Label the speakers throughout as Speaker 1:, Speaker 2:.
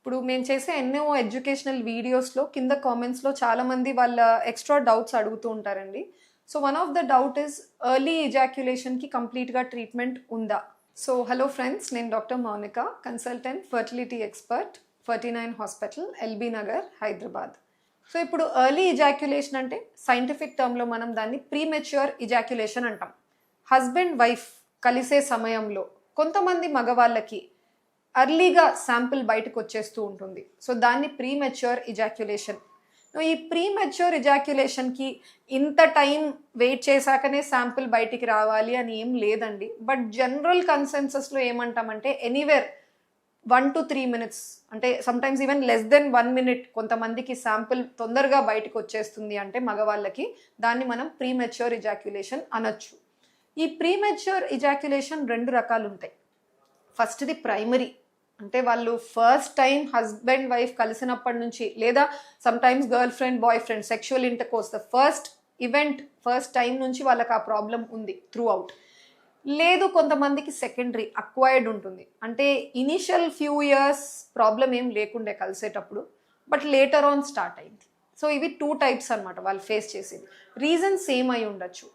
Speaker 1: ఇప్పుడు మేము చేసే ఎన్నో ఎడ్యుకేషనల్ వీడియోస్లో కింద కామెంట్స్లో చాలామంది వాళ్ళ ఎక్స్ట్రా డౌట్స్ అడుగుతూ ఉంటారండి. So one of the doubt is early ఎజాక్యులేషన్కి కంప్లీట్గా ట్రీట్మెంట్ ఉందా? సో హలో ఫ్రెండ్స్, నేను doctor Mounika, consultant, fertility expert, 49 hospital, LB Nagar, Hyderabad. So ఇప్పుడు ఎర్లీ ఎజాక్యులేషన్ అంటే సైంటిఫిక్ టర్మ్లో మనం దాన్ని ప్రీమెచ్యూర్ ఎజాక్యులేషన్ అంటాం. హస్బెండ్ వైఫ్ కలిసే సమయంలో కొంతమంది మగవాళ్ళకి అర్లీగా శాంపిల్ బయటకు వచ్చేస్తూ ఉంటుంది. సో దాన్ని ప్రీమెచ్యూర్ ఎజాక్యులేషన్. ఈ ప్రీమెచ్యూర్ ఎజాక్యులేషన్కి ఇంత టైం వెయిట్ చేశాకనే శాంపిల్ బయటికి రావాలి అని ఏం లేదండి. బట్ జనరల్ కన్సెన్సస్లో ఏమంటామంటే ఎనీవేర్ 1 to 3 minutes, అంటే sometimes even less than 1 minute కొంతమందికి శాంపిల్ తొందరగా బయటకు వచ్చేస్తుంది అంటే మగవాళ్ళకి, దాన్ని మనం ప్రీమెచ్యూర్ ఎజాక్యులేషన్ అనొచ్చు. ఈ ప్రీమెచ్యూర్ ఎజాక్యులేషన్ 2 రకాలు ఉంటాయి. ఫస్ట్ది ప్రైమరీ, అంటే వాళ్ళు ఫస్ట్ టైం హస్బెండ్ వైఫ్ కలిసినప్పటి నుంచి, లేదా sometimes girl friend boy friend sexual intercourse, the first event first time నుంచి వాళ్ళకి ఆ ప్రాబ్లం ఉంది త్రూ అవుట్. లేదు కొంతమందికి సెకండరీ అక్వైర్డ్ ఉంటుంది, అంటే ఇనిషియల్ ఫ్యూ ఇయర్స్ ప్రాబ్లం ఏం లేకుండే కలిసేటప్పుడు, బట్ లేటర్ ఆన్ స్టార్ట్ అయింది. సో ఇవి 2 types అనమాట వాళ్ళు ఫేస్ చేసేది. రీజన్ సేమ్ అయి ఉండొచ్చు.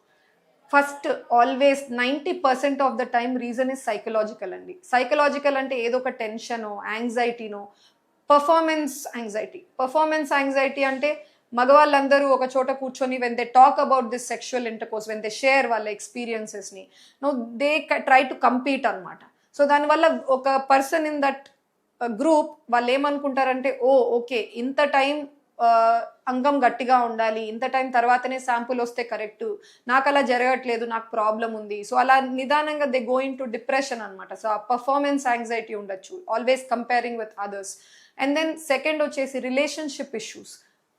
Speaker 1: First always 90% of the time reason is psychological అండి. సైకలాజికల్ అంటే ఏదో ఒక టెన్షనో, యాంగ్జైటీనో, పర్ఫార్మెన్స్ యాంగ్జైటీ అంటే మగవాళ్ళందరూ ఒక చోట కూర్చొని when they talk about this sexual intercourse, when they share వాళ్ళ ఎక్స్పీరియన్సెస్ని, దే ట్రై టు కంపీట్ అనమాట. సో దానివల్ల ఒక పర్సన్ ఇన్ దట్ గ్రూప్ వాళ్ళు ఏమనుకుంటారంటే, ఓకే ఇంత టైం అంగం గట్టిగా ఉండాలి, ఇంత టైం తర్వాతనే శాంపుల్ వస్తే కరెక్ట్, నాకు అలా జరగట్లేదు, నాకు ప్రాబ్లం ఉంది. సో అలా నిదానంగా దే గోయింగ్ టు డిప్రెషన్ అనమాట. సో ఆ పర్ఫార్మెన్స్ యాంగ్జైటీ ఉండొచ్చు, always comparing with others. And then second వచ్చేసి రిలేషన్షిప్ ఇష్యూస్.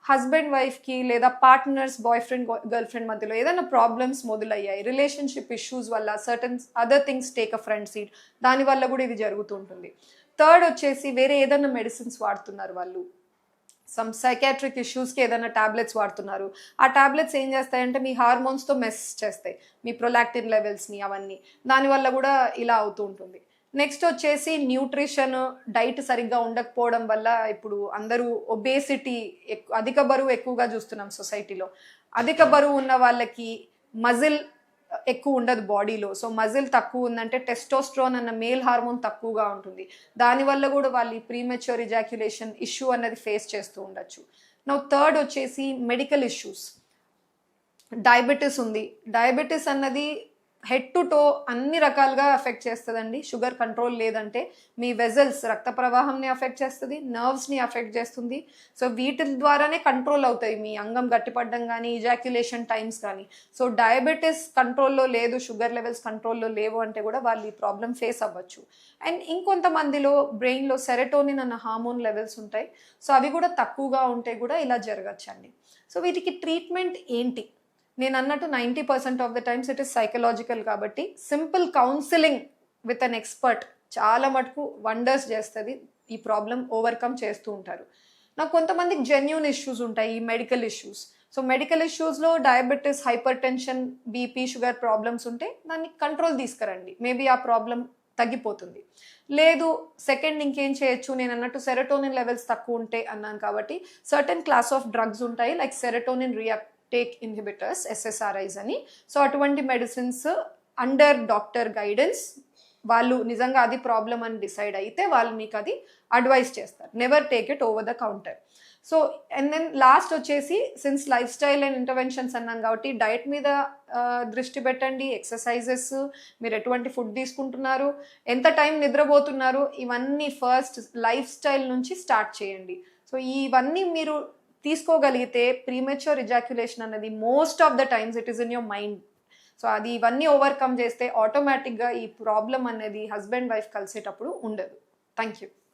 Speaker 1: హస్బెండ్ వైఫ్కి లేదా partners boy friend girl friend మధ్యలో ఏదైనా ప్రాబ్లమ్స్ మొదలయ్యాయి, రిలేషన్షిప్ ఇష్యూస్ వల్ల, certain other things take a front seat, దానివల్ల కూడా ఇది జరుగుతుంటుంది. థర్డ్ వచ్చేసి వేరే ఏదైనా మెడిసిన్స్ వాడుతున్నారు వాళ్ళు, సమ్ సైకాట్రిక్ ఇష్యూస్కి ఏదైనా ట్యాబ్లెట్స్ వాడుతున్నారు. ఆ ట్యాబ్లెట్స్ ఏం చేస్తాయంటే మీ హార్మోన్స్తో మెస్ చేస్తాయి, మీ ప్రొలాక్టిన్ లెవెల్స్ని, అవన్నీ. దానివల్ల కూడా ఇలా అవుతూ ఉంటుంది. నెక్స్ట్ వచ్చేసి న్యూట్రిషన్, డైట్ సరిగ్గా ఉండకపోవడం వల్ల ఇప్పుడు అందరూ ఒబేసిటీ, అధిక బరువు ఎక్కువగా చూస్తున్నాం సొసైటీలో. అధిక బరువు ఉన్న వాళ్ళకి మజిల్ ఎక్కువ ఉండదు బాడీలో. సో మజిల్ తక్కువ ఉందంటే టెస్టోస్ట్రోన్ అన్న మేల్ హార్మోన్ తక్కువగా ఉంటుంది. దానివల్ల కూడా వాళ్ళు ఈ ప్రీమెచ్యూర్ ఎజాక్యులేషన్ ఇష్యూ అన్నది ఫేస్ చేస్తూ ఉండొచ్చు. నౌ థర్డ్ వచ్చేసి మెడికల్ ఇష్యూస్. డయాబెటీస్ ఉంది. డయాబెటీస్ అన్నది హెడ్ టు టో అన్ని రకాలుగా అఫెక్ట్ చేస్తుందండి. షుగర్ కంట్రోల్ లేదంటే మీ వెజల్స్, రక్త ప్రవాహంని అఫెక్ట్ చేస్తుంది, నర్వ్స్ని అఫెక్ట్ చేస్తుంది. సో వీటి ద్వారానే కంట్రోల్ అవుతాయి మీ అంగం గట్టిపడడం కానీ, ఇజాక్యులేషన్ టైమ్స్ కానీ. సో డయాబెటీస్ కంట్రోల్లో లేదు, షుగర్ లెవెల్స్ కంట్రోల్లో లేవు అంటే కూడా వాళ్ళు ఈ ప్రాబ్లం ఫేస్ అవ్వచ్చు. అండ్ ఇంకొంతమందిలో బ్రెయిన్లో సెరటోనిన్ అన్న హార్మోన్ లెవెల్స్ ఉంటాయి. సో అవి కూడా తక్కువగా ఉంటే కూడా ఇలా జరగచ్చండి. సో వీటికి ట్రీట్మెంట్ ఏంటి? నేను అన్నట్టు 90% of the times it is psychological, కాబట్టి simple counselling with an expert చాలా మటుకు వండర్స్ చేస్తుంది, ఈ ప్రాబ్లం ఓవర్కమ్ చేస్తూ ఉంటారు. నాకు కొంతమందికి జెన్యూన్ ఇష్యూస్ ఉంటాయి, మెడికల్ ఇష్యూస్. సో మెడికల్ ఇష్యూస్లో diabetes, hypertension, BP, sugar problems ఉంటే దాన్ని కంట్రోల్ తీసుకురండి, మేబీ ఆ ప్రాబ్లం తగ్గిపోతుంది. లేదు సెకండ్ ఇంకేం చేయొచ్చు, నేను అన్నట్టు సెరటోనిన్ లెవెల్స్ తక్కువ ఉంటే అన్నాను కాబట్టి సర్టెన్ క్లాస్ ఆఫ్ డ్రగ్స్ ఉంటాయి, లైక్ సెరటోనిన్ రియాక్టేక్ ఇన్హిబిటర్స్, SSRIs అని. సో అటువంటి మెడిసిన్స్ అండర్ డాక్టర్ గైడెన్స్, వాళ్ళు నిజంగా అది ప్రాబ్లం అని డిసైడ్ అయితే వాళ్ళు మీకు అది అడ్వైస్ చేస్తారు. Never take it over the counter. So and then last వచ్చేసి, since lifestyle and interventions అన్నాను కాబట్టి డైట్ మీద దృష్టి పెట్టండి, ఎక్సర్సైజెస్, మీరు ఎటువంటి ఫుడ్ తీసుకుంటున్నారు, ఎంత టైం నిద్రపోతున్నారు, ఇవన్నీ ఫస్ట్ లైఫ్ స్టైల్ నుంచి స్టార్ట్ చేయండి. సో ఇవన్నీ మీరు తీసుకోగలిగితే ప్రీమెచ్యూర్ ఎజాక్యులేషన్ అన్నది most of the times it is in your mind. So అది ఇవన్నీ ఓవర్కమ్ చేస్తే ఆటోమేటిక్గా ఈ ప్రాబ్లం అనేది హస్బెండ్ వైఫ్ కలిసేటప్పుడు ఉండదు. Thank you.